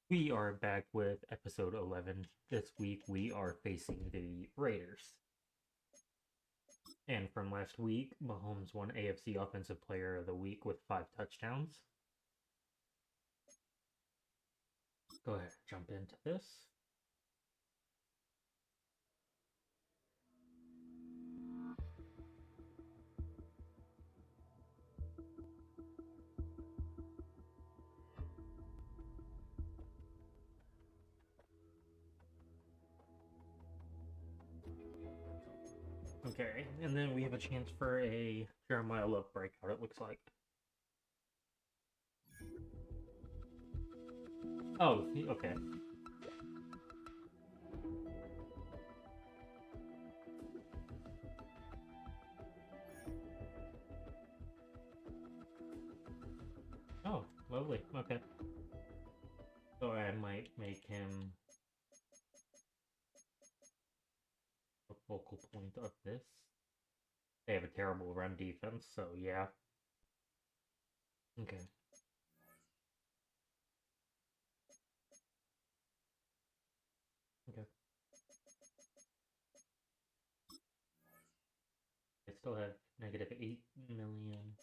We are back with episode 11. This week we are facing the Raiders. And from last week, Mahomes won AFC Offensive Player of the Week with 5 touchdowns. Go ahead, jump into this. Okay, and then we have a chance for a Jeremiah Love breakout, it looks like. Oh, okay. Oh, lovely. Okay. So I might make him a focal point of this. They have a terrible run defense, so yeah. Okay. Okay. I still have negative 8 million.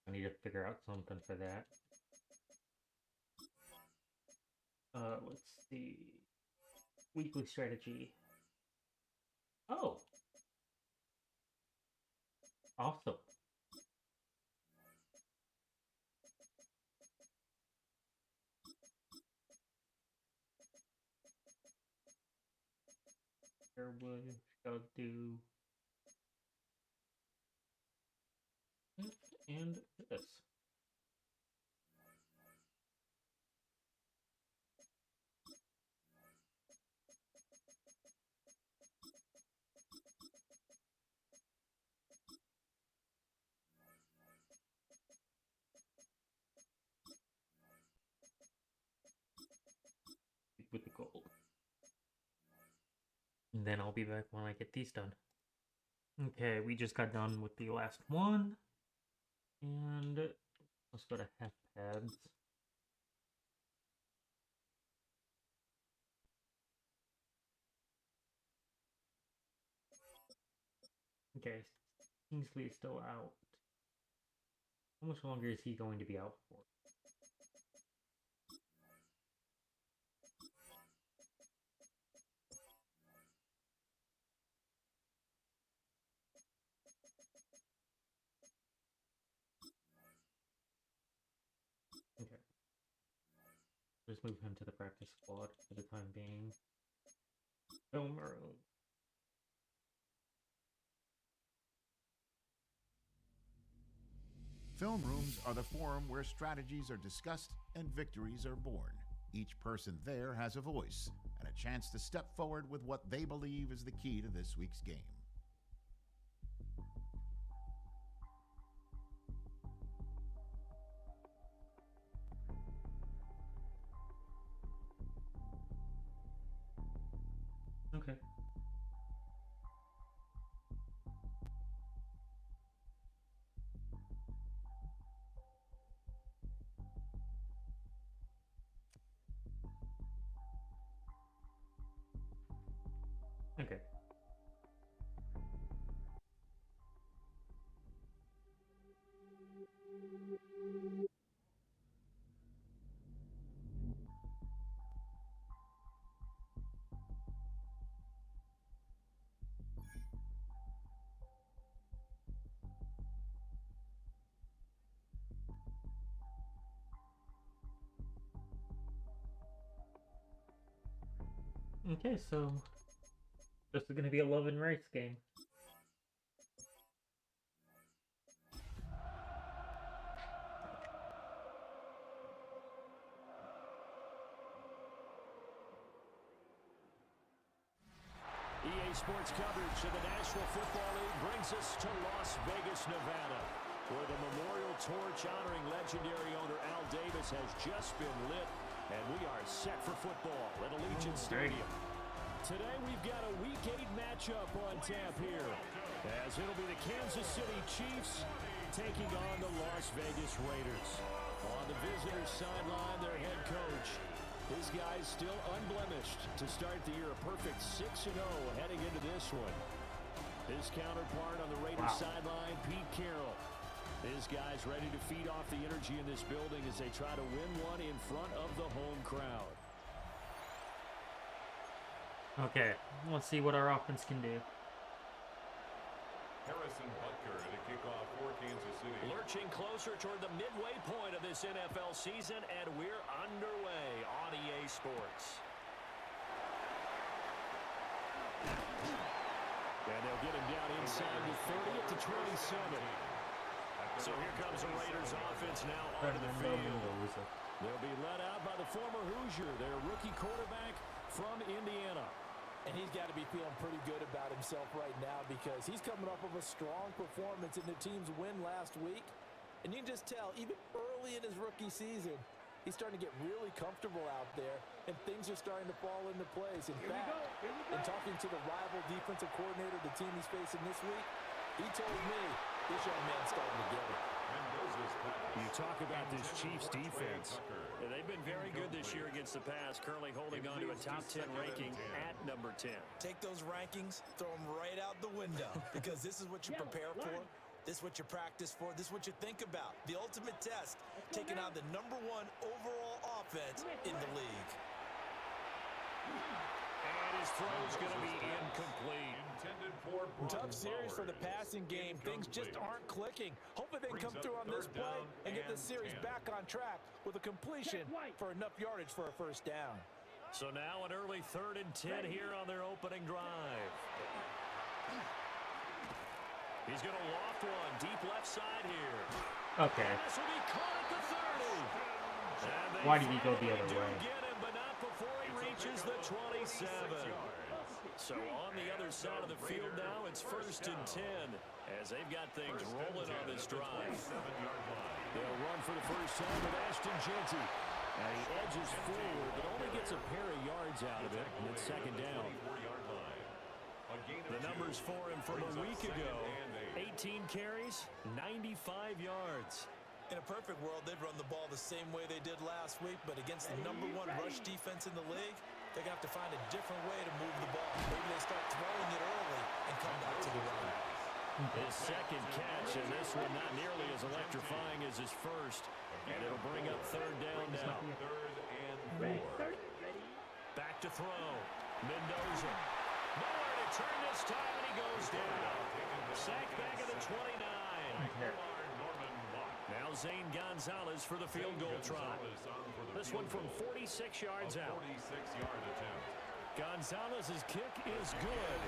I need to figure out something for that. Let's see. Weekly strategy. Oh, awesome. Sherwood shall do this and this. With the gold. And then I'll be back when I get these done. Okay, we just got done with the last one. And let's go to half pads. Okay, Kingsley is still out. How much longer is he going to be out for? Okay. Just move him to the practice squad for the time being. Film room. Film rooms are the forum where strategies are discussed and victories are born. Each person there has a voice and a chance to step forward with what they believe is the key to this week's game. Okay. Okay. Okay, so this is gonna be a love and rights game. EA Sports coverage of the National Football League brings us to Las Vegas, Nevada, where the memorial torch honoring legendary owner Al Davis has just been lit, and we are set for football at Allegiant Stadium. Today we've got a Week 8 matchup on tap here, as it'll be the Kansas City Chiefs taking on the Las Vegas Raiders. On on the visitor's sideline, their head coach. His guy's still unblemished to start the year, a perfect 6-0 heading into this one. His counterpart on the Raiders sideline, Pete Carroll. His guys ready to feed off the energy in this building as they try to win one in front of the home crowd. Okay, let's see what our offense can do. Harrison Butker to kick off for Kansas City. Lurching closer toward the midway point of this NFL season, and we're underway on EA Sports. And they'll get him down inside the 30 at the 27. So here comes the Raiders offense now onto the field. They'll be led out by the former Hoosier, their rookie quarterback from Indiana. And he's got to be feeling pretty good about himself right now because he's coming off of a strong performance in the team's win last week. And you can just tell, even early in his rookie season, he's starting to get really comfortable out there, and things are starting to fall into place. In fact, in talking to the rival defensive coordinator the team he's facing this week, he told me this young man's starting to get it. You talk about this Chiefs defense. They've been very good this year against the pass, currently holding on to a top 10 ranking at number 10. Take those rankings, throw them right out the window because this is what you prepare for. This is what you practice for. This is what you think about. The ultimate test, taking on the #1 overall offense in the league. And his throw's going to be incomplete. Tough series for the passing game. Things just aren't clicking. Hopefully they can come through on this play and get the series back on track with a completion for enough yardage for a first down. So now an early 3rd and 10 here on their opening drive. He's going to loft one deep left side here. Okay. This will be caught at the 30. Why did he go the other way? Get him, but not before he reaches the 27. So on the other side of the field now, it's 1st and 10 as they've got things rolling on this drive. They'll run for the first time with Ashton Jeanty. And he edges forward, but only gets a pair of yards out of it, and it's 2nd down. The numbers for him from a week ago, 18 carries, 95 yards. In a perfect world, they'd run the ball the same way they did last week, but against the #1 rush defense in the league, they're going to have to find a different way to move the ball. Maybe they start throwing it early and come back to the run. His 2nd catch, and this one not nearly as electrifying as his first. And it'll bring up 3rd down now. 3rd and 4. Back to throw. Mendoza. Nowhere to turn this time, and he goes down. Sacked back at the 29. Now Zane Gonzalez for the field goal try. This one from 46 yards out. 46-yard attempt. Gonzalez's kick is good.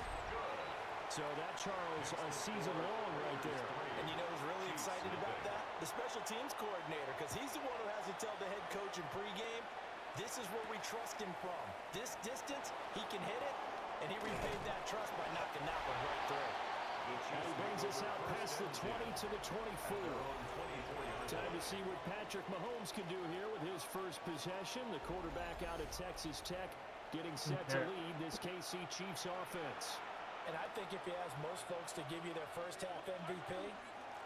So that, Charles, a season long right there. And you know who's really excited about that? The special teams coordinator, because he's the one who has to tell the head coach in pregame, this is where we trust him from. This distance, he can hit it, and he repaid that trust by knocking that one right through. And he brings us out past the 20 to the 24. Time to see what Patrick Mahomes can do here with his first possession. The quarterback out of Texas Tech getting set to lead this KC Chiefs offense. And I think if he has most folks to give you their first half MVP,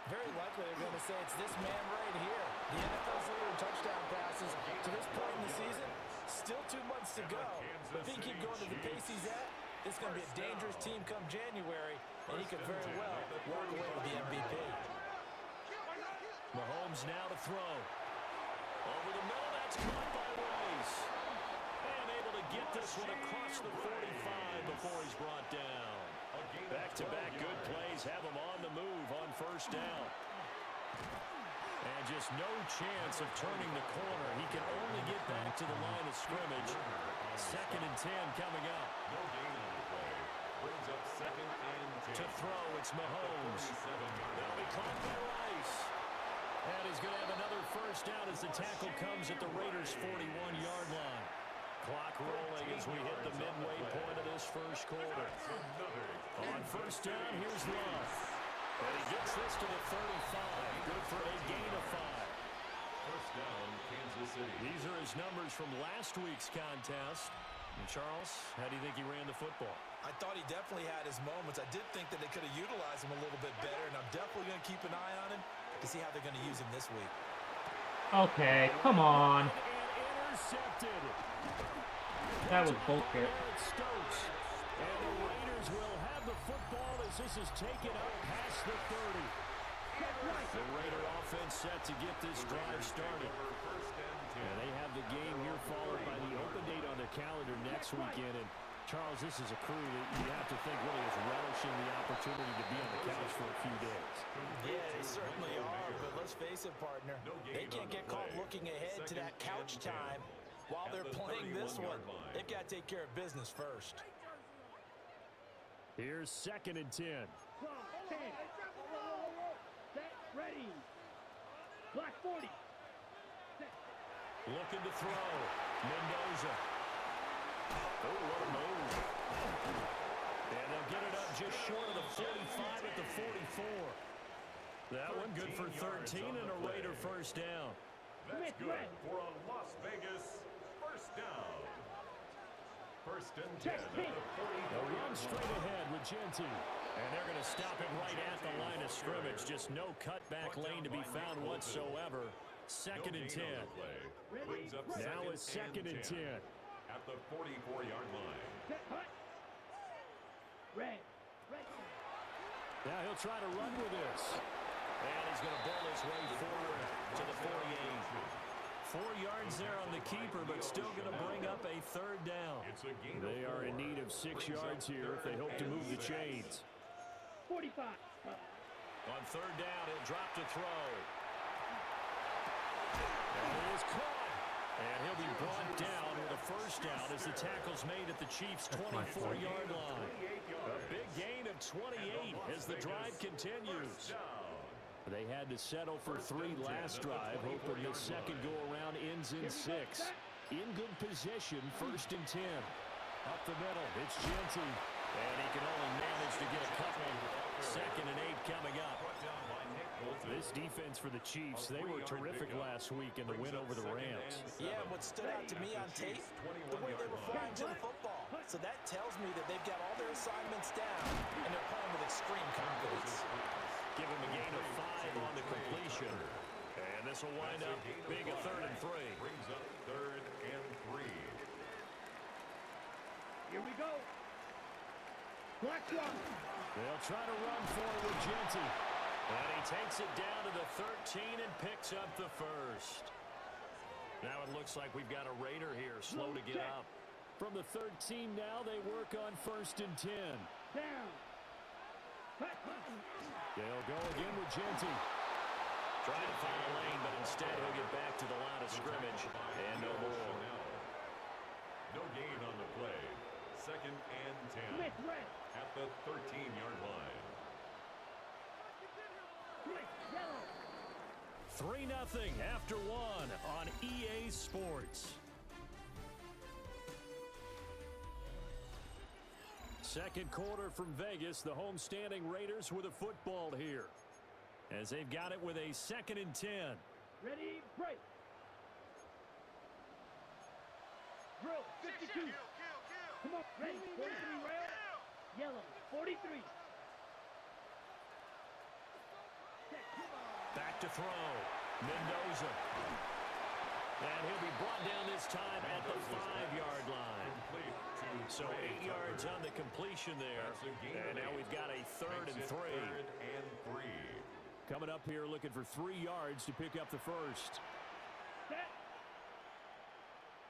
very likely they're going to say it's this man right here. The NFL's leader in touchdown passes to this point in the season. Still 2 months to go. But if he can keep going to the pace he's at, this is going to be a dangerous team come January, and he could very well walk away with the MVP. Mahomes now to throw. Over the middle, that's caught by Rice. And able to get this one across the 45 before he's brought down. Back-to-back good plays have him on the move on 1st down. And just no chance of turning the corner. He can only get back to the line of scrimmage. 2nd and 10 coming up. No gain on the play. Brings up 2nd and 10. To throw, it's Mahomes. They'll be caught by Rice. And he's going to have another first down as the tackle comes at the Raiders' 41-yard line. Clock rolling as we hit the midway point of this first quarter. On 1st down, here's Love. And he gets this to the 35. Good for a gain of 5. 1st down, Kansas City. These are his numbers from last week's contest. And Charles, how do you think he ran the football? I thought he definitely had his moments. I did think that they could have utilized him a little bit better, and I'm definitely going to keep an eye on him to see how they're going to use him this week. Okay, come on. Intercepted. That was bullshit. And the Raiders will have the football as this is taken up past the 30. The Raider offense set to get this drive started. And they have the game here followed by the open date on their calendar next weekend. And Charles, this is a crew that you have to think really is relishing the opportunity to be on the couch for a few days. Yeah, they certainly are, but let's face it, partner. They can't get caught looking ahead to that couch time while they're playing this one. They've got to take care of business first. Here's 2nd and 10. Set, ready. Black 40. Looking to throw. Mendoza. Oh, what a move. And they'll get it up just short of the 45 at the 44. That one good for 13 and a Raider first down. That's good for a Las Vegas first down. 1st and 10 at the 40. They'll run straight ahead with Genty. And they're going to stop it right at the line of scrimmage. Just no cutback lane to be found whatsoever. 2nd and 10. Now it's 2nd and 10. At the 44-yard line. Set, hut. Red. Now he'll try to run with this. And he's going to ball his way forward to the 48. 4 yards there on the keeper, but still going to bring up a 3rd down. They are in need of 6 yards here if they hope to move the chains. 45. On 3rd down, he'll drop to throw. And it is caught. And he'll be brought down with a first down as the tackle's made at the Chiefs' 24-yard line. A big gain of 28 as the drive continues. They had to settle for 3 last drive, hoping the second go-around ends in 6. In good position, 1st and 10. Up the middle, it's Genty. And he can only manage to get a couple. 2nd and 8 coming up. This defense for the Chiefs, they were terrific last week in the win over the Rams. Yeah, what stood out to me on tape, the way they were flying to the football. So that tells me that they've got all their assignments down, and they're playing with extreme confidence. Give him a gain of 5 on the completion. And this will wind up being a 3rd and 3. Brings up 3rd and 3. Here we go. Black 1. They'll try to run for it with Genty. And he takes it down to the 13 and picks up the first. Now it looks like we've got a Raider here, slow to get up. From the 13 now, they work on 1st and 10. Down. They'll go again with Genty. Trying to find a lane, but instead he'll get back to the line of scrimmage. And no more. No gain on the play. 2nd and 10. At the 13-yard line. 3-0 after 1 on EA Sports. Second quarter from Vegas, the home-standing Raiders with a football here. As they've got it with a 2nd and 10. Ready, break. Drill, 52. Come on, ready, 43 rail. Yellow, 43. Back to throw. Mendoza. And he'll be brought down this time at the 5-yard line. So 8 yards on the completion there. And now we've got a 3rd and 3. Coming up here looking for 3 yards to pick up the first. Set.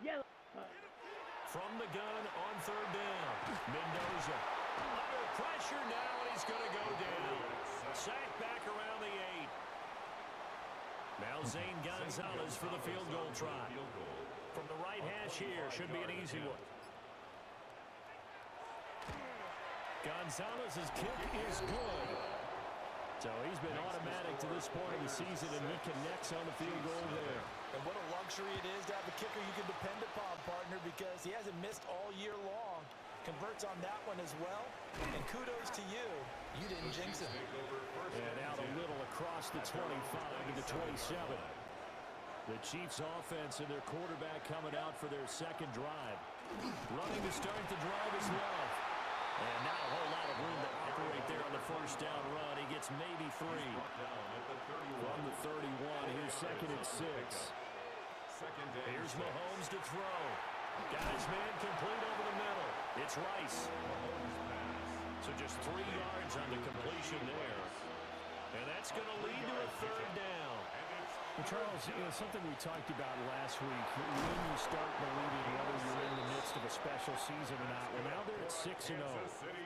Yellow. From the gun on 3rd down. Mendoza. Under pressure now, and he's going to go down. Sacked back around the 8. Now Zane Gonzalez for the field goal try. From the right hash here, should be an easy one. Gonzalez's kick is good. So he's been automatic to this point of the season, and he connects on the field goal there. And what a luxury it is to have a kicker you can depend upon, partner, because he hasn't missed all year long. Converts on that one as well. And kudos to you. You didn't jinx him. And out a little across the 25 to the 27. The Chiefs offense and their quarterback coming out for their second drive. Running to start the drive is Love. And not a whole lot of room to operate there on the first down run. He gets maybe 3. From the 31, here's 2nd and 6. Here's Mahomes to throw. Guys, man, complete over the middle. It's Rice. So just 3 yards on the completion there. And that's going to lead to a 3rd down. Well, Charles, something we talked about last week, when you start believing whether you're in the midst of a special season or not. Well, now they're at 6-0.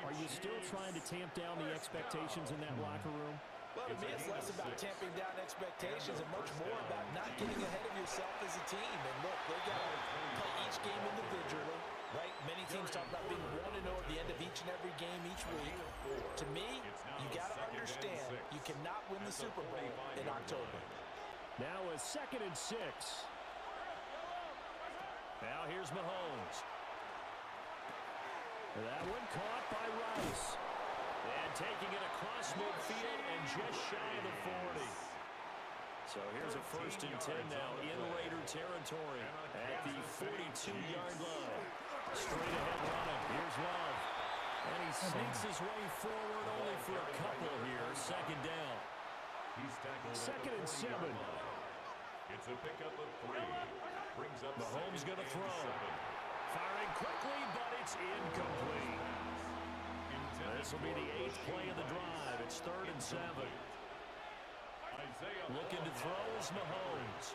Are you still trying to tamp down the expectations in that locker room? Well, to me, it's less about tamping down expectations and much more about not getting ahead of yourself as a team. And look, they've got to play each game individually, right? Many teams talk about being 1-0 at the end of each and every game each week. To me, you got to understand you cannot win the Super Bowl in October. Now a 2nd and 6. Now here's Mahomes. That one caught by Rice. And taking it across midfield and just shy of the 40. So here's a 1st and 10 now in Raider territory at the 42-yard line. Straight ahead running. Here's Love. And he sneaks his way forward only for a couple here. 2nd down. 2nd and 7. It's a pickup of 3. Brings up Mahomes going to throw. Firing quickly, but it's incomplete. This will be the 8th play of the drive. It's 3rd and 7. Looking to throw is Mahomes.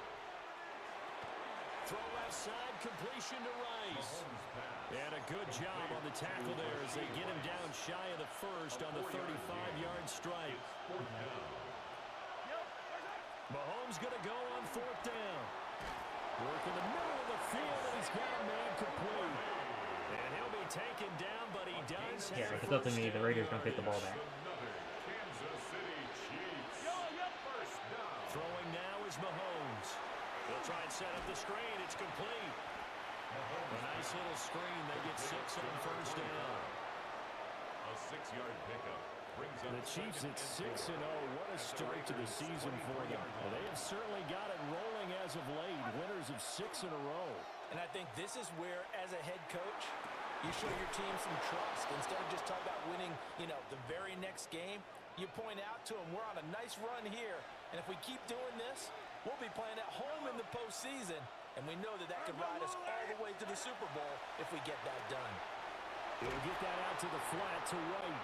Throw left side, completion to Rice. And a good job on the tackle there as they get him down shy of the 1st on the 35-yard strike. Mahomes going to go on 4th down. Work in the middle of the field, and he's got a man complete. And he'll be taken down, but he does have If it doesn't mean the Raiders don't get the ball back. Throwing now is Mahomes. They'll try and set up the screen. It's complete. A nice little screen. They get 6 on 1st down. A 6-yard pickup. The Chiefs at 6-0. What a start to the season for them. Well, they have certainly got it rolling as of late. Winners of 6 in a row. And I think this is where, as a head coach, you show your team some trust. Instead of just talking about winning, the very next game, you point out to them, we're on a nice run here. And if we keep doing this, we'll be playing at home in the postseason. And we know that could ride us all the way to the Super Bowl if we get that done. He'll get that out to the flat to White.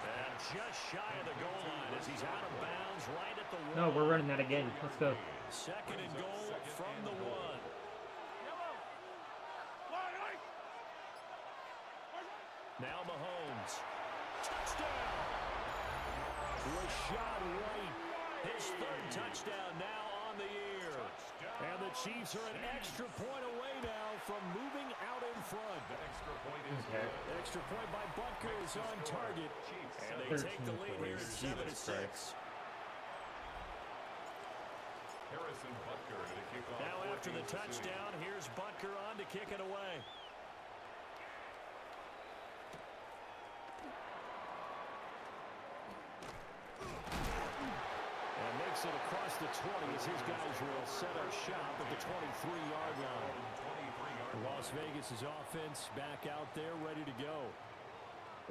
And just shy of the goal line as he's out of bounds right at the 1. No, we're running that again. Let's go. 2nd and goal from the 1. Now Mahomes. Touchdown! Rashee Rice. His 3rd touchdown now on the year. And the Chiefs are an extra point away now from moving out in front. Extra point by Butker is on target. And they take the lead here at 7-6. Now after the touchdown, here's Butker on to kick it away. And makes it across the 20 as his guys will set up shop at the 23-yard line. Las Vegas' offense back out there ready to go.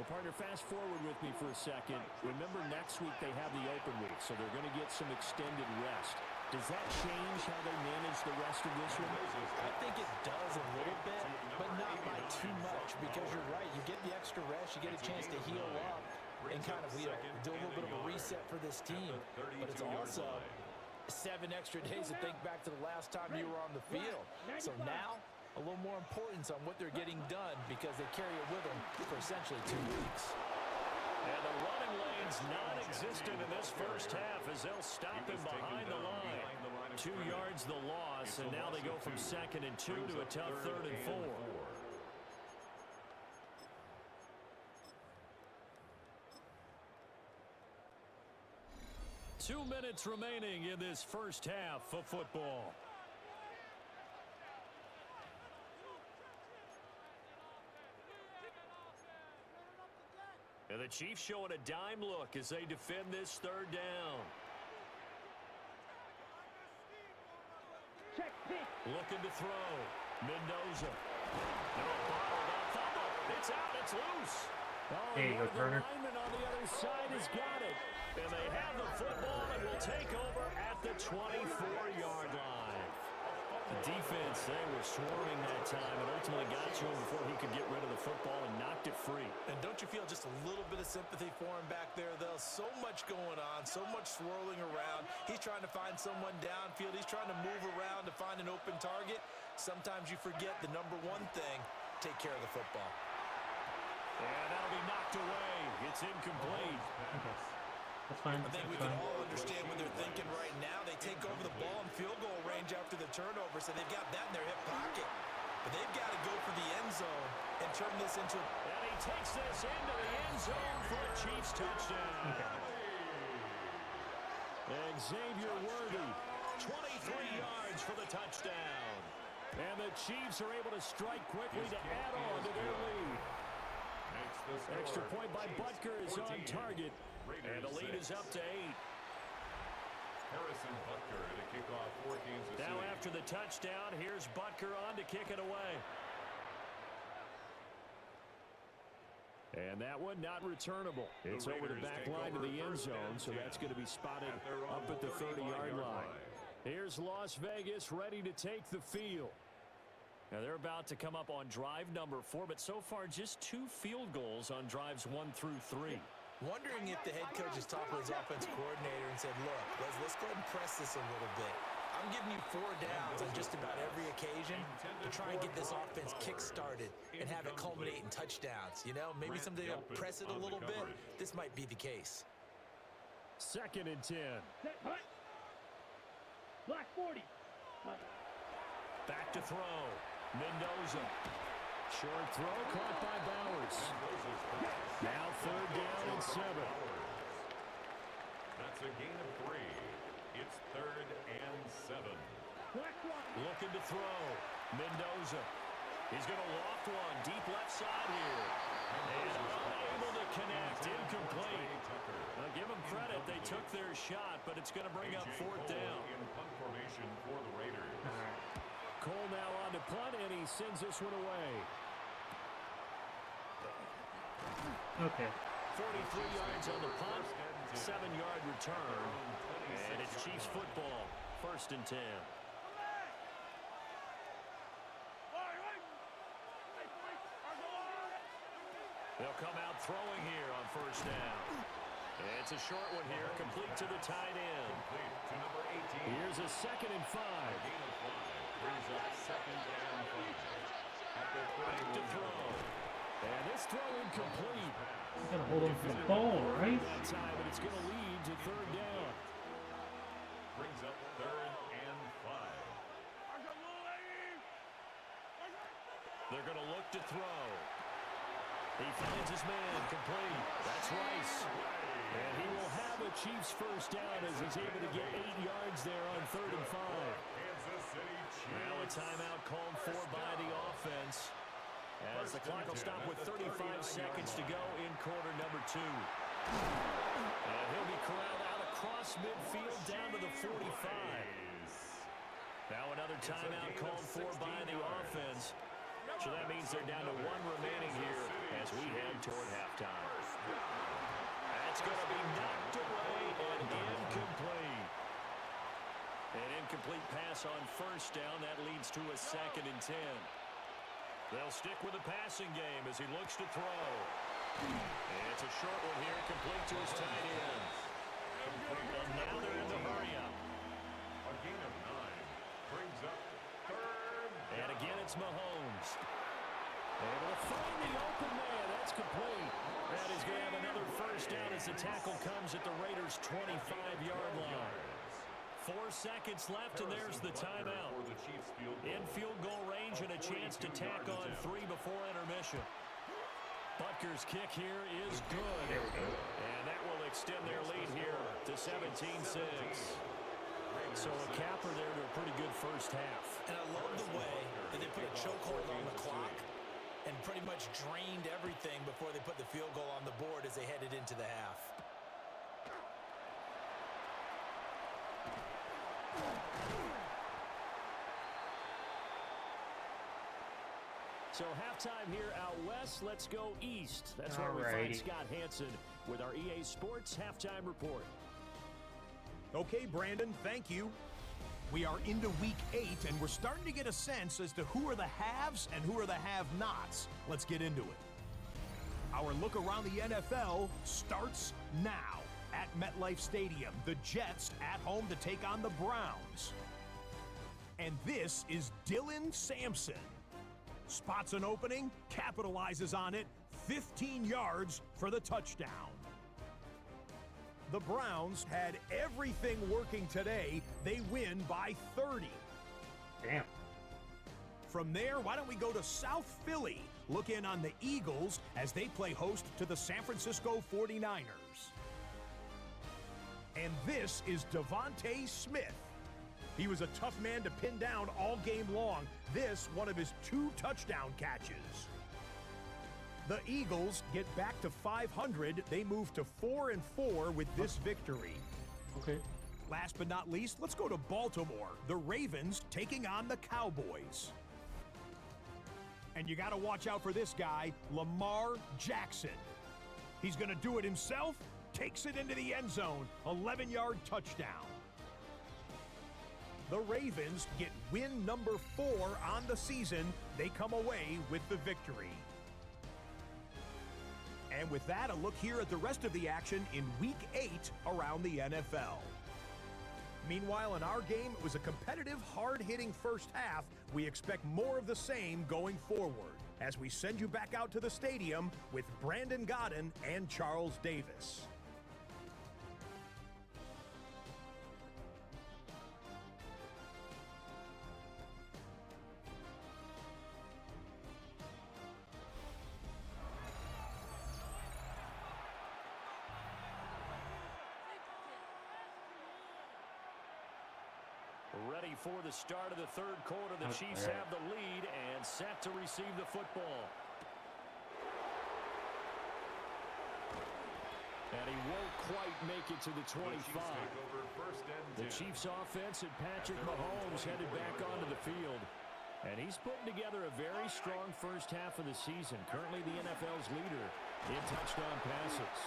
Well, partner, fast forward with me for a second. Remember, next week they have the open week, so they're going to get some extended rest. Does that change how they manage the rest of this one? I think it does a little bit, but not by too much, because you're right. You get the extra rest, you get a chance to heal up and kind of do a little bit of a reset for this team. But it's also 7 extra days to think back to the last time you were on the field. So now, a little more importance on what they're getting done because they carry it with them for essentially 2 weeks. And the running lane's non-existent in this first half as they'll stop him behind the line. 2 yards the loss, and now they go from 2nd and 2 to a tough 3rd and 4. 2 minutes remaining in this first half of football. And the Chiefs showing a dime look as they defend this 3rd down. Looking to throw. Mendoza. No, bottled up. Fumble. It's out. It's loose. There you go, Turner. The lineman on the other side has got it. And they have the football and will take over at the 24-yard line. The defense, they were swarming that time and ultimately got to him before he could get rid of the football and knocked it free. And don't you feel just a little bit of sympathy for him back there, though? So much going on, so much swirling around. He's trying to find someone downfield. He's trying to move around to find an open target. Sometimes you forget the number one thing, take care of the football. And that'll be knocked away. It's incomplete. Okay. That's fine. I think we can all understand what they're thinking right now. They take over the ball in field goal range after the turnover, so they've got that in their hip pocket. But they've got to go for the end zone and turn this into a... And he takes this into the end zone for a Chiefs touchdown. Xavier Worthy, 23 yards for the touchdown. And the Chiefs are able to strike quickly to add on to their lead. Extra point by Butker is on target. And the lead is up to 8. Harrison Butker to kick off for Kansas City. Now after the touchdown, here's Butker on to kick it away. And that one not returnable. It's over the back line to the end zone, so that's going to be spotted up at the 30-yard line. Here's Las Vegas ready to take the field. Now they're about to come up on drive number 4, but so far just 2 field goals on drives 1 through 3. Wondering if the head coach has talked with his offense coordinator and said, look, let's go ahead and press this a little bit. I'm giving you 4 downs on just about every occasion to try and get this offense kick-started and have it culminate in touchdowns. You know, maybe someday they'll press it a little bit. This might be the case. 2nd and 10. Black 40. Back to throw. Mendoza. Short throw caught by Bowers. Now 3rd down and 7. That's a gain of 3. It's 3rd and 7. Looking to throw. Mendoza. He's going to loft one. Deep left side here. And unable to connect. Incomplete. Now give them credit. They took their shot, but it's going to bring up 4th down. In punt formation for the Raiders. Cole now on to punt, and he sends this one away. Okay. 43 yards on the punt, 7-yard return, and it's Chiefs football, 1st and 10. They'll come out throwing here on 1st down. It's a short one here, complete to the tight end. To number 18. Here's a 2nd and 5. Gain of 5 brings up 2nd and 5. At the Back to throw. And this throw incomplete. You gotta hold on to the ball, right? That time, but it's going to lead to 3rd down. Brings up 3rd and 5. They're going to look to throw. He finds his man, complete. That's Rice. And he will have a Chiefs 1st down as he's able to get 8 yards there on 3rd and 5. Kansas City Chiefs. Now a timeout called for by the offense, as the clock will stop with 35 seconds to go in quarter number 2. And he'll be corralled out across midfield down to the 45. Now another timeout called for by the offense. So that means they're down to 1 remaining here as we head toward halftime. That's going to be knocked away and incomplete. An incomplete pass on 1st down. That leads to a 2nd and 10. They'll stick with the passing game as he looks to throw. And it's a short one here, complete to his tight end. And now they're in the hurry-up. A gain of 9 brings up 3rd. And again, it's Mahomes. Able to find the open man. That's complete. That is going to have another 1st down as the tackle comes at the Raiders' 25-yard line. 4 seconds left, and there's the timeout. In field goal range and a chance to tack on 3 before intermission. Butker's kick here is good. And that will extend their lead here to 17-6. So a capper there to a pretty good 1st half. And I love the way that they put a chokehold on the clock and pretty much drained everything before they put the field goal on the board as they headed into the half. So halftime here out west. Let's go east. That's where we find Scott Hansen with our EA Sports Halftime Report. Okay, Brandon, thank you. We are into week 8, and we're starting to get a sense as to who are the haves and who are the have-nots. Let's get into it. Our look around the NFL starts now. At MetLife Stadium, the Jets at home to take on the Browns. And this is Dylan Sampson. Spots an opening, capitalizes on it, 15 yards for the touchdown. The Browns had everything working today. They win by 30. Damn. From there, why don't we go to South Philly? Look in on the Eagles as they play host to the San Francisco 49ers. And this is Devontae Smith. He was a tough man to pin down all game long. This, one of his 2 touchdown catches. The Eagles get back to 500. They move to 4-4 with this victory. Okay. Last but not least, let's go to Baltimore. The Ravens taking on the Cowboys. And you got to watch out for this guy, Lamar Jackson. He's going to do it himself. Takes it into the end zone, 11-yard touchdown. The Ravens get win number 4 on the season. They come away with the victory. And with that, a look here at the rest of the action in Week 8 around the NFL. Meanwhile, in our game, it was a competitive, hard-hitting first half. We expect more of the same going forward as we send you back out to the stadium with Brandon Godden and Charles Davis. Ready for the start of the third quarter. The Chiefs have the lead and set to receive the football. And he won't quite make it to the 25. The Chiefs offense and Patrick Mahomes headed back onto the field. And he's putting together a very strong first half of the season. Currently the NFL's leader in touchdown passes.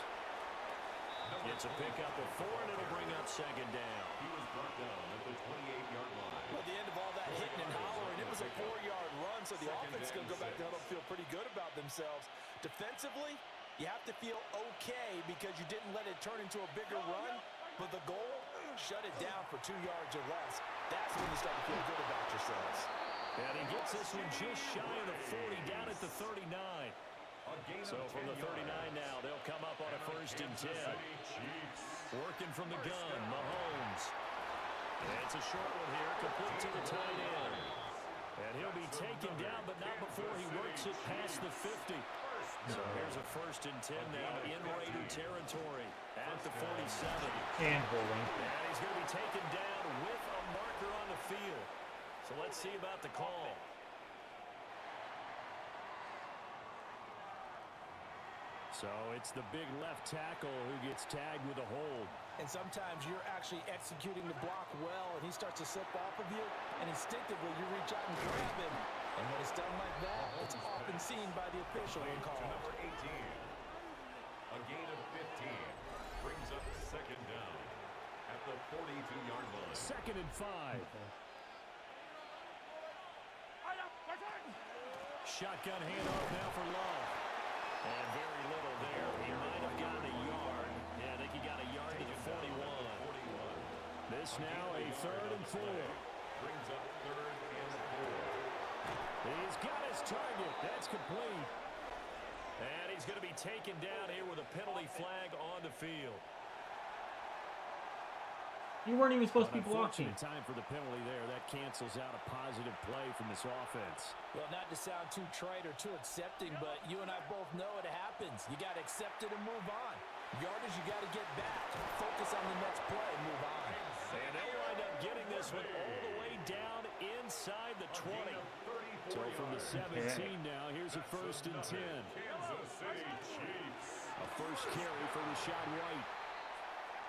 It's a pickup of 4, and it'll bring up second down. He was brought down at the 28-yard line. Well, at the end of all that hitting and hollering, it was a 4-yard run, so the offense is going to go back to huddle, feel pretty good about themselves. Defensively, you have to feel okay because you didn't let it turn into a bigger run, but the goal, shut it down for 2 yards or less. That's when you start to feel good about yourselves. And he gets this one just shy of the 40, down at the 39. So from the 39 now, they'll come up on a 1st and 10. Working from the gun, Mahomes. And it's a short one here, complete to the tight end. And he'll be taken down, but not before he works it past the 50. So here's a 1st and 10 now in Raider territory at the 47. And holding. And he's going to be taken down with a marker on the field. So let's see about the call. So it's the big left tackle who gets tagged with a hold. And sometimes you're actually executing the block well, and he starts to slip off of you, and instinctively you reach out and grab him. And when it's done like that, it's often seen by the official when called. Number 18. A gain of 15 brings up second down at the 42-yard line. 2nd and 5. Shotgun handoff now for Love. And very little there. He might have gotten a yard. Yeah, I think he got a yard to the 41. This now a 3rd and 4. Brings up 3rd and 4. He's got his target. That's complete. And he's going to be taken down here with a penalty flag on the field. You weren't even supposed to be blocking. Unfortunate time for the penalty there. That cancels out a positive play from this offense. Well, not to sound too trite or too accepting, but you and I both know it happens. You got to accept it and move on. Yardage, you got to get back. Focus on the next play and move on. And they'll wind up getting this one all the way down inside the 20. So from the 17 now, here's a 1st and 10. Kansas City Chiefs. A first carry for Rashee White.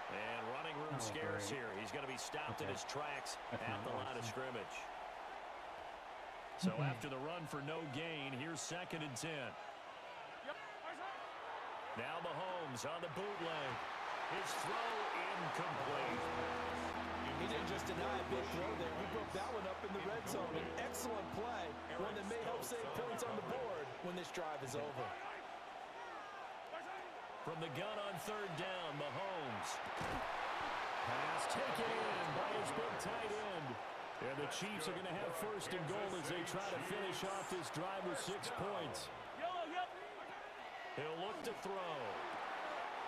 And running room scarce here. He's going to be stopped in his tracks at the line of scrimmage. So after the run for no gain, here's 2nd and 10. Now Mahomes on the bootleg. His throw incomplete. He didn't just deny a big throw there. He broke that one up in the red zone. An excellent play, one that may help save points on the board when this drive is over. From the gun on 3rd down, Mahomes. Pass taken in by his big tight end. And the Chiefs are going to have 1st and goal as they try to finish off this drive with 6 points. He'll look to throw.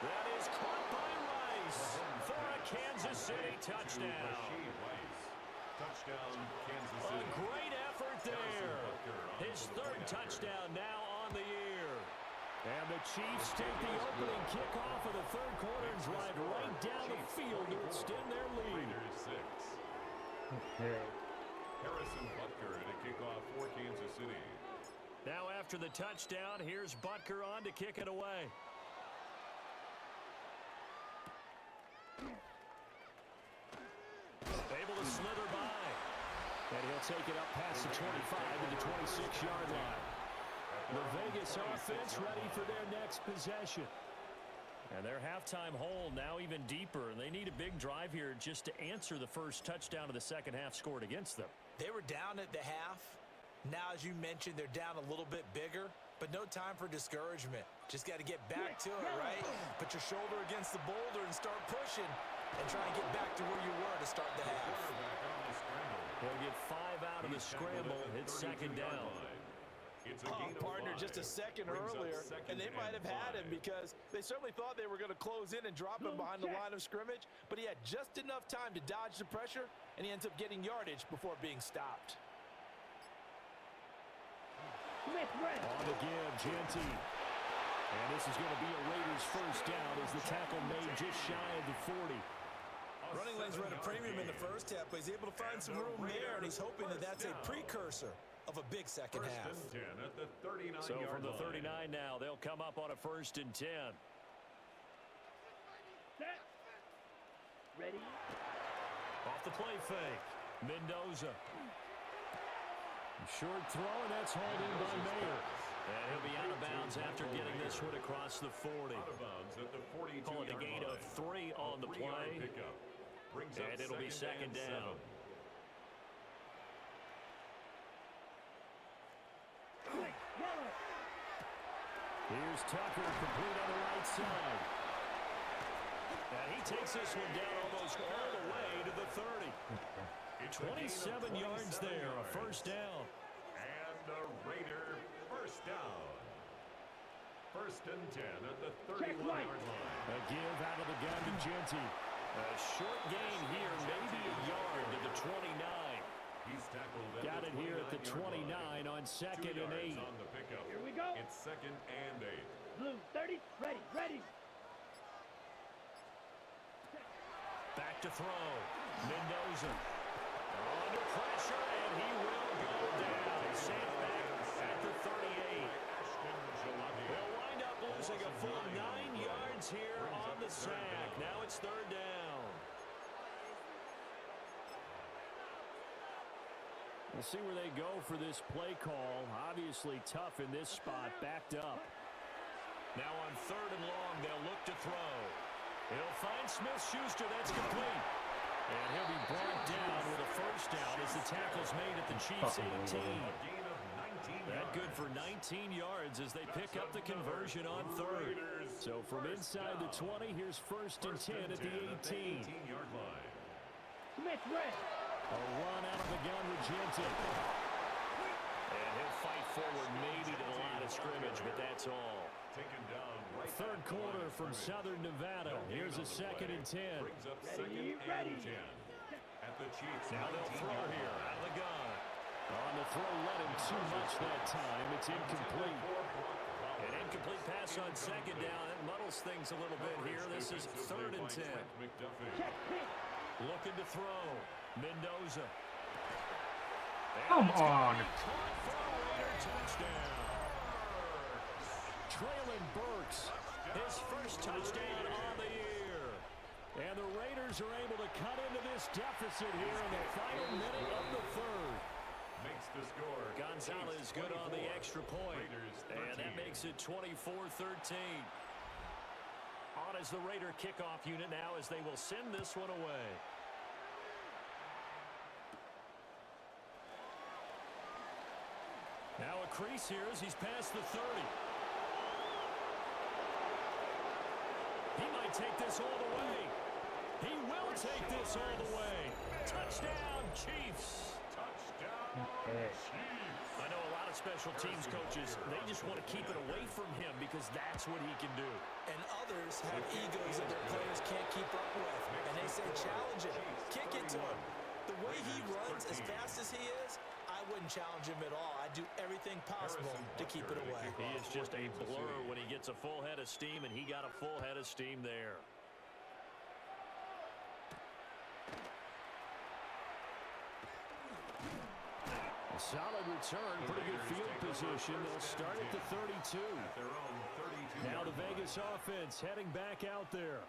That is caught by Rice for a Kansas City touchdown. Rashee Rice. Touchdown, Kansas City. A great effort there. His 3rd touchdown now on the year. And the Chiefs take the opening kickoff of the 3rd quarter and drive right down the field to extend their lead. Raiders 6. Okay. Harrison Butker to kick off for Kansas City. Now after the touchdown, here's Butker on to kick it away. Able to slither by. And he'll take it up past the 25 to the 26-yard line. The Vegas offense ready for their next possession. And their halftime hole now even deeper, and they need a big drive here just to answer the first touchdown of the second half scored against them. They were down at the half. Now, as you mentioned, they're down a little bit bigger, but no time for discouragement. Just got to get back to it, right? Put your shoulder against the boulder and start pushing and try and get back to where you were to start the half. He'll get 5 out of the scramble. It's 2nd down. Partner, just a second earlier, and they might have had him because they certainly thought they were going to close in and drop him behind the line of scrimmage, but he had just enough time to dodge the pressure, and he ends up getting yardage before being stopped. On the give, Genty. And this is going to be a Raiders 1st down as the tackle made just shy of the 40. Running lanes were at a premium in the first half, but he's able to find some room there, and he's hoping that that's a precursor of a big second half. At the 39-yard So from the line. 39 now, they'll come up on a 1st and 10. Ready? Off the play fake, Mendoza. Short throw, and that's hauled in by Mayer. And he'll be out of bounds after getting this one across the 40. Out of bounds at the 42-yard Call it a gain of 3 on the play. And it'll be 2nd down. Here's Tucker, complete on the right side. And he takes this one down almost all the way to the 30. 27 yards there, a 1st down. And the Raider 1st down. 1st and 10 at the 31-yard line. A give out of the gun to Genty. A short gain here, maybe a yard to the 29. He's tackled at Got the it here at the 29 29 on 2nd 2 and 8. yards on the pickup. Here we go. It's 2nd and 8. Blue, 30, ready. Back to throw. Mendoza. Under pressure, and he will go down. Safe back at the 38. They'll wind up losing a full 9 yards here on the sack. Now it's 3rd down. We'll see where they go for this play call. Obviously tough in this spot, backed up. Now on 3rd and long, they'll look to throw. He'll find Smith-Schuster. That's complete. And he'll be brought down with a 1st down as the tackle's made at the Chiefs' 18. That good for 19 yards as they pick up the conversion on 3rd. So from inside the 20, here's 1st and 10 at the 18. Smith, red. A run out of the gun with Genty. And he'll fight forward maybe to the line of scrimmage, but that's all. Taken down right 3rd quarter from Southern Nevada. Here's a 2nd and 10. Brings up 2nd and 10 at the Chiefs. Now they'll throw here out of the gun. On the throw, let him too much that time. It's incomplete. An incomplete pass on 2nd down. It muddles things a little bit here. This is 3rd and 10. Looking to throw. Mendoza. Come on. Caught for a Raider touchdown. Traylon Burks, his 1st touchdown on the year. And the Raiders are able to cut into this deficit here in the final minute of the 3rd. makes the score. Gonzalez good on the extra point. Raiders And that 13. makes it 24-13. On is the Raider kickoff unit now as they will send this one away. Now a crease here as he's past the 30. He might take this all the way. He will take this all the way. Touchdown, Chiefs. Touchdown, Okay. Chiefs. I know a lot of special teams coaches, they just want to keep it away from him because that's what he can do. And others have egos that their players can't keep up with. And they say challenge him, kick it to him. The way he runs as fast as he is, I wouldn't challenge him at all. I'd do everything possible to keep it away. He is just a blur when he gets a full head of steam, and he got a full head of steam there. A solid return, pretty good field position. They'll start at the 32. Their own 32. Now the Vegas offense heading back out there.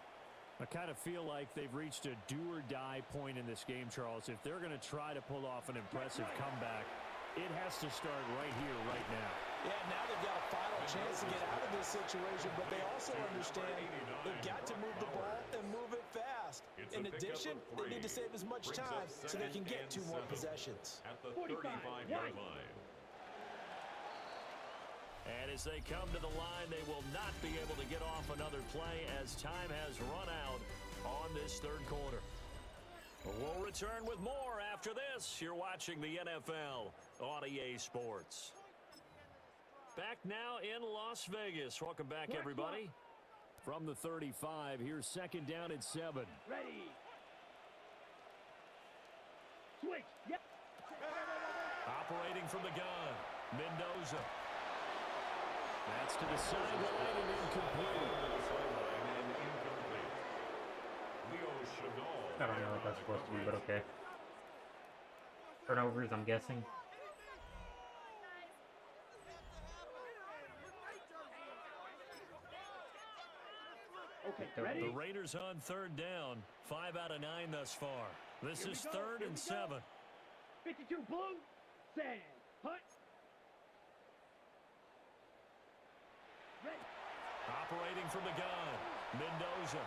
I kind of feel like they've reached a do-or-die point in this game, Charles. If they're going to try to pull off an impressive comeback, it has to start right here, right now. Yeah, now they've got a final chance to get out of this situation, but they also understand they've got to move the ball and move it fast. In addition, they need to save as much time so they can get 2 more possessions. At the 35-yard line. And as they come to the line, they will not be able to get off another play as time has run out on this third quarter. We'll return with more after this. You're watching the NFL on EA Sports. Back now in Las Vegas. Welcome back, everybody. From the 35, here's second down and 7. Ready. Switch. Yep. Operating from the gun, Mendoza. That's to the sideline and incomplete. I don't know what that's supposed to be, but okay. Turnovers, I'm guessing. Okay, ready? The Raiders on third down. 5 out of 9 thus far. This is third and 7. 52 blue. Sand. Hunt. Ready. Operating from the gun, Mendoza.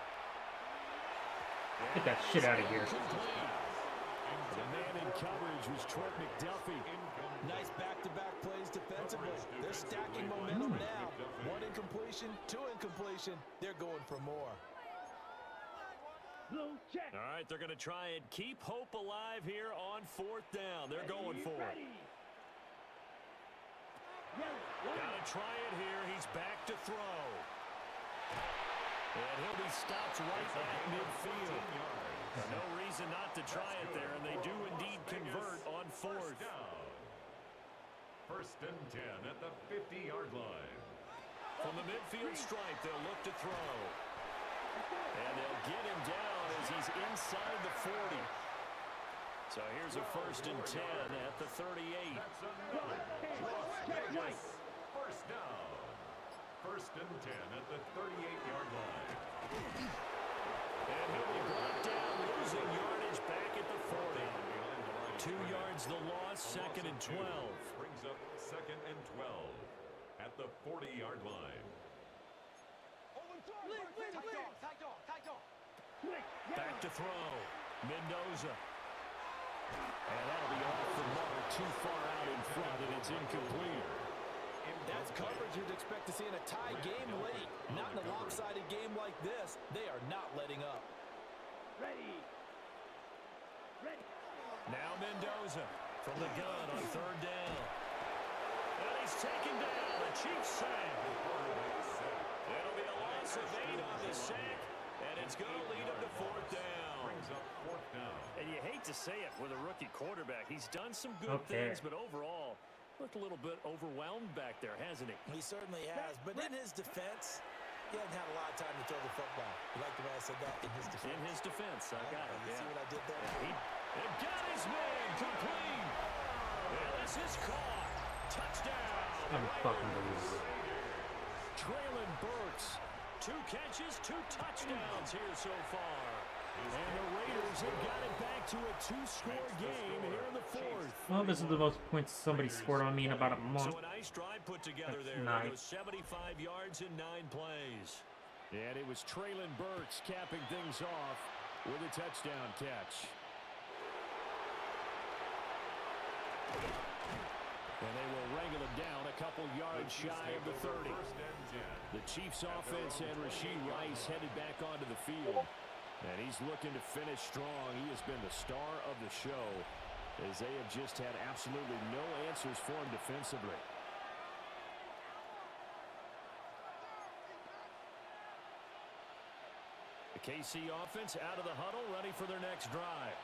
Get that shit out of here. The man in coverage was Trent McDuffie. Nice back-to-back plays defensively. They're stacking momentum now. 1 incompletion, 2 incompletion. They're going for more. Blue check. All right, they're going to try and keep hope alive here on fourth down. They're going for it. Ready. Yellow. Got to try it here. He's back to throw. And he'll be stopped right at midfield. No reason not to try it there, and they do indeed convert on fourth. First and 10 at the 50-yard line. From the midfield stripe, they'll look to throw. And they'll get him down as he's inside the 40. So here's a first and 10 at the 38. That's another Vegas first down. First and 10 at the 38-yard line. And he'll be brought down, losing yardage back at the 40. 2 yards the loss, second and 12. Brings up second and 12 at the 40-yard line. Back to throw. Mendoza. And that'll be off the mark, too far out in front, and it's incomplete. That's coverage you'd expect to see in a tie game late. Not in a lopsided game like this. They are not letting up. Ready. Ready. Now Mendoza from the gun on third down. And he's taken down. The Chiefs sack. It'll be a loss of 8 on the sack, and it's going to lead him to fourth down. Brings up fourth down. And you hate to say it with a rookie quarterback. He's done some good things, but overall, looked a little bit overwhelmed back there, hasn't he? He certainly has. But in his defense, he hasn't had a lot of time to throw the football. You like the way I said that? In his defense. In his defense, I got it. You see what I did there? He got his man complete. And this is caught. Touchdown. Unfucking Traylon Burks. 2 catches, 2 touchdowns here so far. And the Raiders have got it back to a two-score game here in the fourth. Well, this is the most points somebody scored on me in about a month. So a nice drive put together That's there. nice. It was 75 yards in 9 plays. And it was Traylon Burks capping things off with a touchdown catch. And they will wrangle him down a couple yards shy of the 30. The Chiefs offense and Rashee Rice headed back onto the field. And he's looking to finish strong. He has been the star of the show as they have just had absolutely no answers for him defensively. The KC offense out of the huddle, ready for their next drive.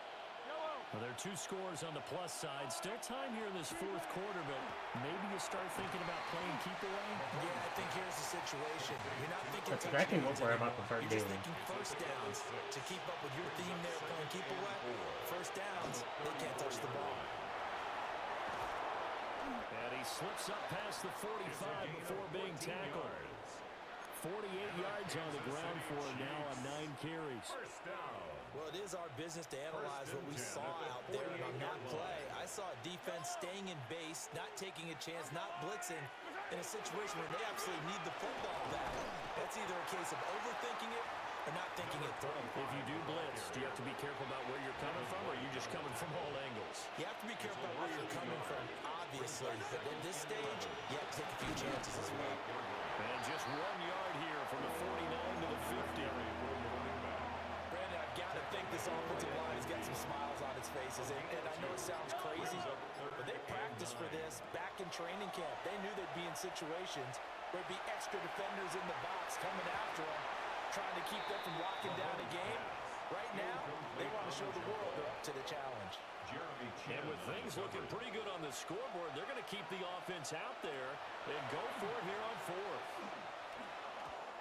Well, there are 2 scores on the plus side. Still time here in this fourth quarter, but maybe you start thinking about playing keep away. Yeah, I think here's the situation. You're not thinking That's exactly what we're about to start You're just doing. thinking first downs to keep up with your theme there, playing keep away. First downs, they can't touch the ball. And he slips up past the 45 before being tackled. 48 yards on the ground for him now on 9 carries. Well, it is our business to analyze what we saw out there, and on that play, I saw a defense staying in base, not taking a chance, not blitzing, in a situation where they absolutely need the football back. That's either a case of overthinking it or not thinking it through. If you do blitz, do you have to be careful about where you're coming from, or are you just coming from all angles? You have to be careful about where you're coming from, obviously, but at this stage, you have to take a few chances as well. And just 1 yard here from the 49 to the 50. Brandon, I've got to think this offensive line has got some smiles on its faces, and I know it sounds crazy, but they practiced for this back in training camp. They knew they'd be in situations where there'd be extra defenders in the box coming after them, trying to keep them from locking down a game. Right now, they want to show the world they're up to the challenge. And with things looking pretty good on the scoreboard, they're going to keep the offense out there and go for it here on 4th.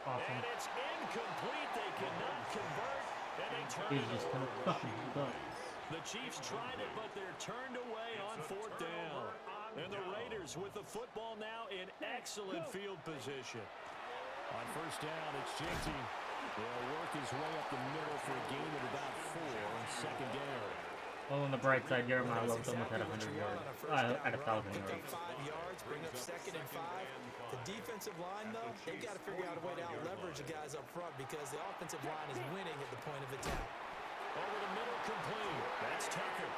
Awesome. And it's incomplete. They cannot convert, and they turn He's it just kind of over. fucking sucks. The Chiefs tried it, but they're turned away on 4th down. And the Raiders with the football now in excellent field position. On 1st down, it's JT. He'll work his way up the middle for a gain of about 4 on 2nd down. Well, on the bright side, Jeremiah loves almost at 100 yards. At 1,000 Pick up yards. 5 yards, bring up 2nd and 5. The defensive line, though, they've got to figure out a way to out-leverage the guys up front because the offensive line is winning at the point of attack. Over the middle, complete. That's Tucker.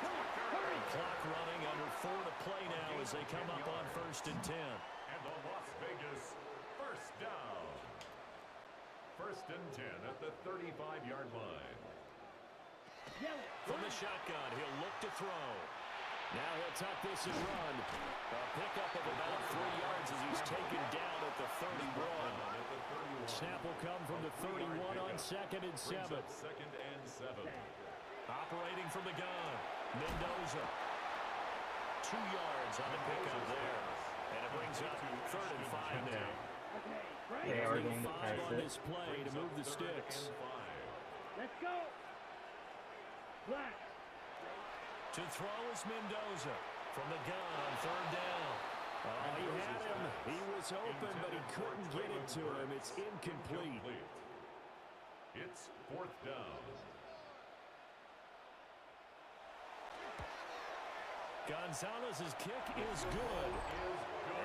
Clock running, under 4 to play now as they come up on 1st and 10. And the Las Vegas 1st down. 1st and 10 at the 35-yard line. From the shotgun, he'll look to throw. Now he'll tuck this and run. A pickup of about 3 yards as he's taken down at the 31. Snap will come from the 31 on 2nd and 7. 2nd and 7. Operating from the gun, Mendoza. 2 yards on the pickup there. And it brings up 3rd and 5 now. They are going to 5 pass on it. this play to move the sticks. Let's go. Black. To throw is Mendoza from the gun on 3rd down. Oh, he had him. He was open, but he couldn't get it to him. It's incomplete. It's 4th down. Gonzalez's kick is good.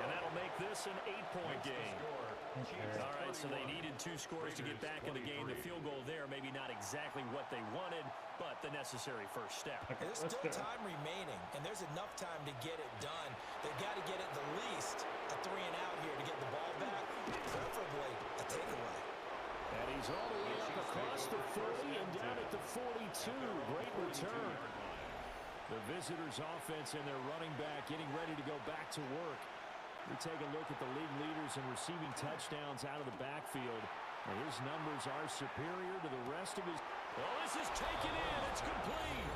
And that'll make this an 8-point game. All right, so they needed 2 scores to get back in the game. The field goal there, maybe not exactly what they wanted, but the necessary first step. Okay, There's let's still go. time remaining, and there's enough time to get it done. They've got to get at the least a 3 and out here to get the ball back, preferably a takeaway. And he's all the way up across the 40 and down at the 42. Great return. The visitors' offense and their running back getting ready to go back to work. We take a look at the league leaders in receiving touchdowns out of the backfield. And his numbers are superior to the rest of his. Well, this is taken in. It's complete.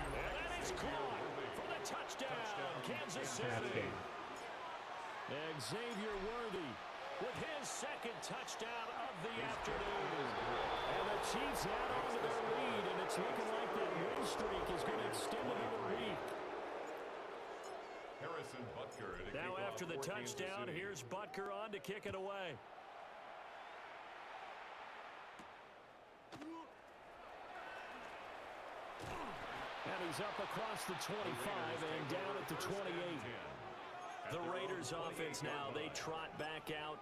And that is caught for the touchdown, Kansas City. Xavier Worthy with his 2nd touchdown of the afternoon. And the Chiefs add on to their lead, and it's looking like that win streak is going to extend another week. Harrison Butker to Now kick after off the for Kansas touchdown, City. here's Butker on to kick it away. And he's up across the 25 and down at the 28. The Raiders offense now, they trot back out.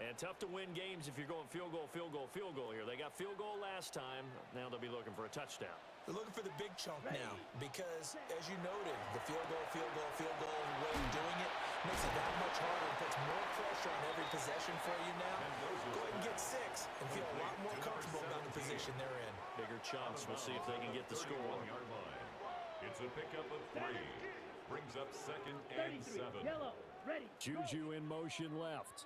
And tough to win games if you're going field goal, field goal, field goal here. They got field goal last time. Now they'll be looking for a touchdown. They're looking for the big chunk now because, as you noted, the field goal way of doing it makes it that much harder and puts more pressure on every possession for you now. Go ahead and get 6 and feel a lot more comfortable about the position they're in. Bigger chunks. We'll see if they can get the score. It's a pickup of 3. Brings up 2nd and 7. Yellow, ready. Juju in motion left.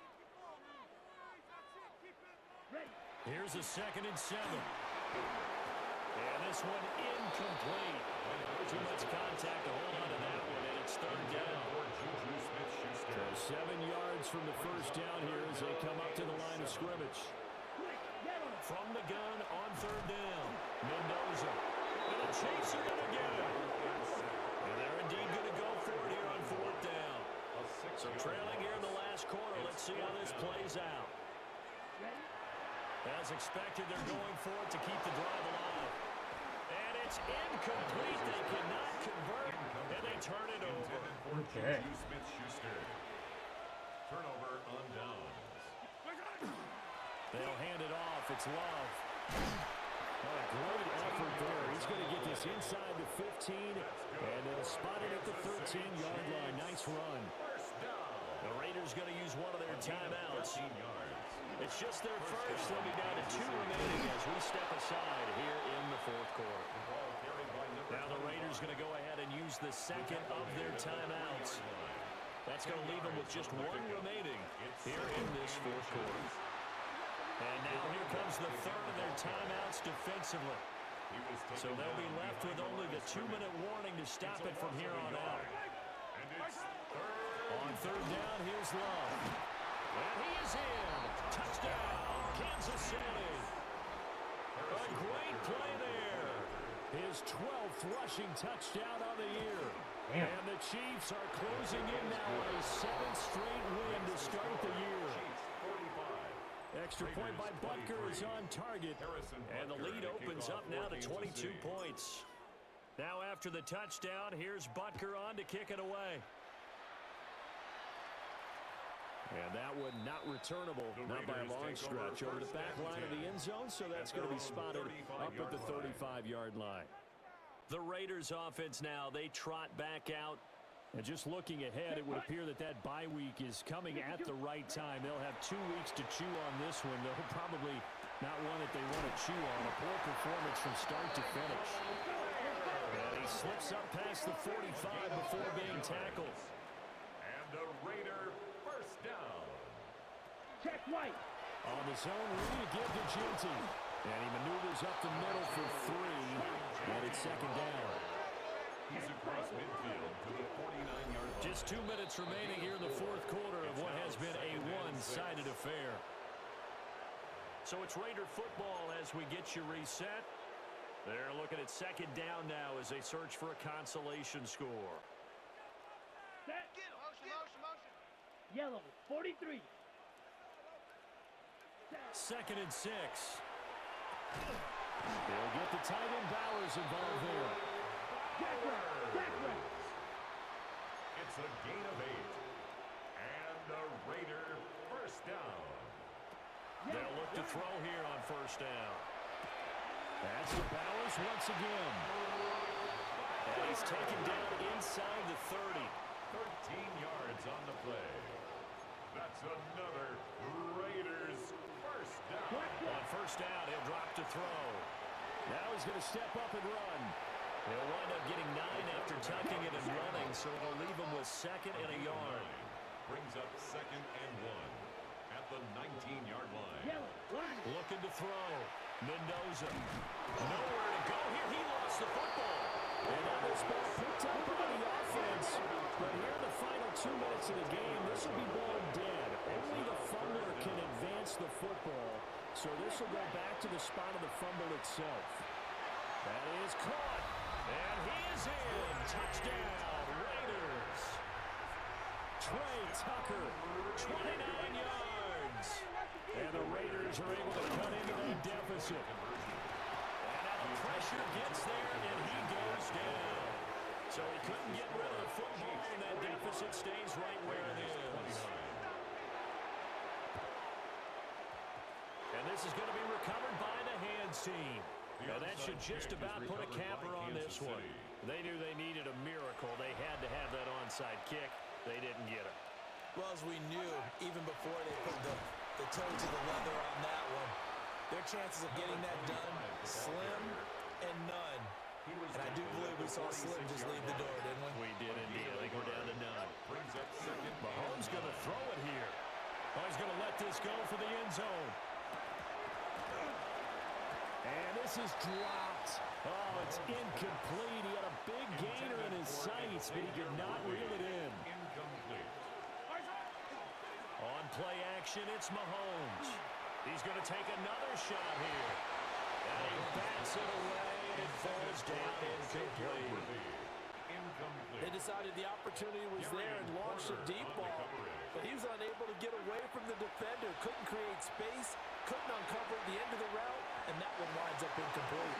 Here's a 2nd and 7. And this one incomplete. Too much contact to hold on to that one, and it's 3rd down. So 7 yards from the first down here as they come up to the line of scrimmage. From the gun on 3rd down. Mendoza. And a chaser gonna get it. And they're indeed gonna go for it here on 4th down. So trailing here in the last quarter. Let's see how this plays out. As expected, they're going for it to keep the drive alive. And it's incomplete. They cannot convert, and they turn it over. Okay. Turnover on downs. They'll hand it off. It's Love. What a great effort there. He's going to get this inside the 15, and they'll spot it at the 13-yard line. Nice run. The Raiders going to use one of their timeouts. It's just their first. They'll be down to 2 remaining as we step aside here in the 4th quarter. Now the Raiders going to go ahead and use the 2nd of their timeouts. That's going to leave them with just 1 remaining here in this 4th quarter. And now here comes the 3rd of their timeouts defensively. So they'll be left with only the 2-minute warning to stop it from here on out. On 3rd down, here's Love. And he is in. Touchdown, Kansas City. A great play there. His 12th rushing touchdown of the year. Damn. And the Chiefs are closing in now on a 7th straight win to start the year. Extra point by Butker is on target. And the lead opens up now to 22 points. Now after the touchdown, here's Butker on to kick it away. And that one not returnable, not by a long stretch, over the back line of the end zone, so that's going to be spotted up at the 35-yard line. The Raiders offense now, they trot back out. And just looking ahead, it would appear that that bye week is coming at the right time. They'll have 2 weeks to chew on this one. They'll probably not one that they want to chew on. A poor performance from start to finish. And he slips up past the 45 before being tackled. And a Raider first down. Check White. On the zone, ready to give to Ginty. And he maneuvers up the middle for 3. And it's 2nd down. He's across midfield to the 49-yard line. Just 2 minutes remaining here in the 4th quarter of what has been a one-sided affair. So it's Raider football as we get you reset. They're looking at 2nd down now as they search for a consolation score. Set. Motion. Yellow, 43. 2nd and 6. They'll get the tight end Bowers involved there. It's a gain of 8. And a Raider first down. They'll look to throw here on 1st down. That's to Bowers once again. And he's taken down inside the 30. 13 yards on the play. That's another Raiders first down. On 1st down, he'll drop to throw. Now he's going to step up and run. He'll wind up getting 9 after tucking it and running, so it'll leave him with 2nd and a yard. Brings up 2nd and 1 at the 19-yard line. Looking to throw. Mendoza. Nowhere to go here. He lost the football. And now this ball picked up by the offense. But here in the final 2 minutes of the game, this will be blown dead. Only the fumbler can advance the football. So this will go back to the spot of the fumble itself. That is caught. And he is in. Touchdown, Raiders. Trey Tucker, 29 yards. And the Raiders are able to cut into that deficit. And now Pressure gets there, and he goes down. So he couldn't get rid of the football, and that deficit stays right where it is. And this is going to be recovered by the hands team. And that should just about put a capper on this one. They knew they needed a miracle. They had to have that onside kick. They didn't get it. Well, as we knew, even before they put the toe to the leather on that one, their chances of getting that done, slim and none. And I do believe we saw Slim just leave the door, didn't we? We did indeed. I think we're down to none. Mahomes going to throw it here. Oh, he's going to let this go for the end zone. And this is dropped. Oh, it's incomplete. He had a big gainer in his sights, but he could not reel it in. On play action, it's Mahomes. He's going to take another shot here. And he bats it away, and it falls down incomplete. They decided the opportunity was there and launched a deep ball, but he was unable to get away from the defender, couldn't create space, couldn't uncover the end of the route, and that one winds up incomplete.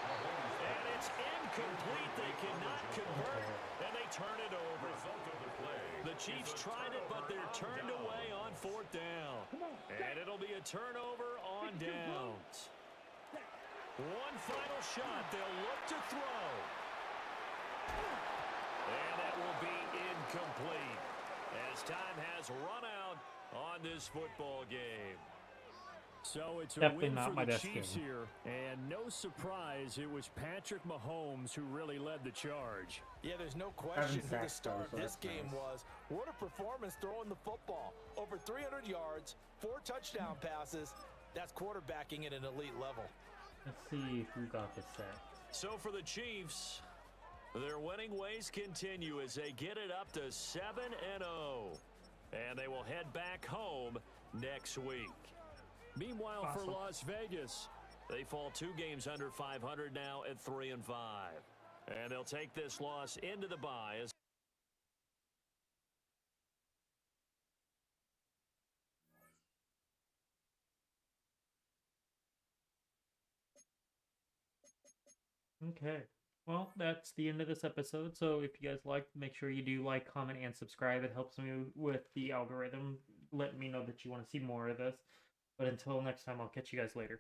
And it's incomplete. They cannot convert, and they turn it over. The Chiefs tried it, but they're turned away on fourth down. And it'll be a turnover on downs. One final shot. They'll look to throw. And that will be incomplete as time has run out on this football game. So it's a Definitely win not for my the best Chiefs game. here, and no surprise, it was Patrick Mahomes who really led the charge. Yeah, there's no question who the sacks, star of though, so this that's game nice. was. What a performance throwing the football. Over 300 yards, 4 touchdown passes. That's quarterbacking at an elite level. Let's see who got the sack. So for the Chiefs, their winning ways continue as they get it up to 7-0. And they will head back home next week. Meanwhile, Awesome. for Las Vegas, they fall 2 games under 500 now at 3-5. And they'll take this loss into the bye as Okay. Well, that's the end of this episode. So if you guys liked, make sure you do like, comment, and subscribe. It helps me with the algorithm. Let me know that you want to see more of this. But until next time, I'll catch you guys later.